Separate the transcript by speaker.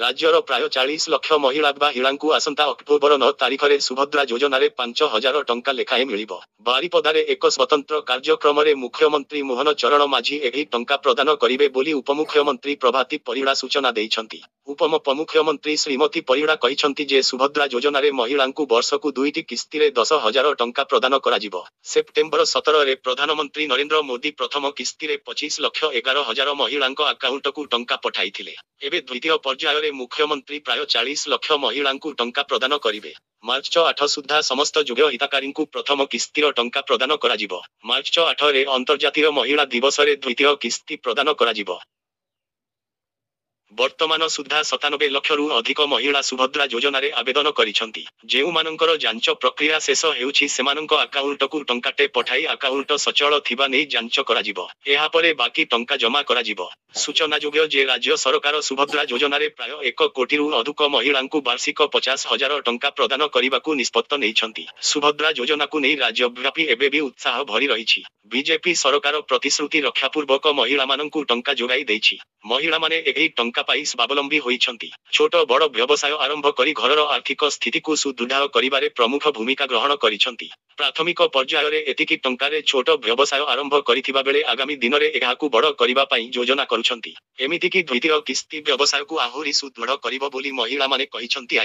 Speaker 1: राज्यर प्राय 40 लाख महिला महिलांकु आसंता अक्टोबर 9 तारिखरे सुभद्रा योजनारे 5,000 टंका लेखाएं मिलिबो। बारिपदारे एक स्वतंत्र कार्यक्रमरे मुख्यमंत्री मोहन चरण माझी एही टंका प्रदान करिवे बोली उपमुख्यमंत्री प्रभाती परिड़ा सूचना दैछंती। उपमुख्यमंत्री श्रीमती परिड़ा कहिछंती जे सुभद्रा योजनारे महिलांकु वर्षकु 2टी किस्तीरे 10,000 टंका प्रदान कराजिबो। सेप्टेम्बर 17 रे प्रधानमंत्री नरेंद्र मोदी प्रथम किस्तीरे 25,11,000 महिलांक अकाउंटकु टंका पठाइथिले। एबे द्वितीय पर्याୟରେ मुख्यमंत्री प्राय 40 लाख महिलांकु टंका प्रदान करिवे। मार्च 8 सुद्धा समस्त योग्य हिताकारींकु प्रथम किस्तीर टंका प्रदान कराजिबो। मार्च 8 रे अंतर्जातीय महिला दिवसरे द्वितीय किस्ती प्रदान कराजिबो। वर्तमान सुधा 97 लाख रु अधिक महिला सुभद्रा योजनारे आवेदन करिसंती। जेउमानंकर जांच प्रक्रिया शेष हेउछि सेमानंक अकाउंटकु टंकाटे पठाई अकाउंट सचल थिबा नै जांच कराजिबो। एहा परे बाकी टंका जमा कराजिबो। सूचनायोग्य जे राज्य सरकार सुभद्रा योजनारे प्राय 1 कोटी रु अधिक महिलांकु वार्षिक 50,000 टंका प्रदान करिबाकु निष्पत्ति नेइछंती। सुभद्रा योजनाकु नै राज्यव्यापी एबे भी उत्साह भरी रहिछि। बीजेपी सरकार प्रतिश्रुति रक्षापूर्वक महिला मानंकु टंका जोगाई दैछि। महिला माने एही टंका पाई स्वावलंबी होइछंती। छोट बड़ व्यवसाय आरंभ करी घरर आर्थिक स्थिति को सुदृढ़ करिबारे प्रमुख भूमिका ग्रहण करिछंती। प्राथमिक पर्याୟରେ एतिकी टंकारे छोट व्यवसाय आरंभ करिथिबा बेले आगामी दिनरे एहाकु बड़ करिबा पई योजना करुछंती। एमितिकी द्वितीय किस्ती व्यवसाय को आहुरी सुदृढ़ करिबो बोली महिला माने कहिछंती।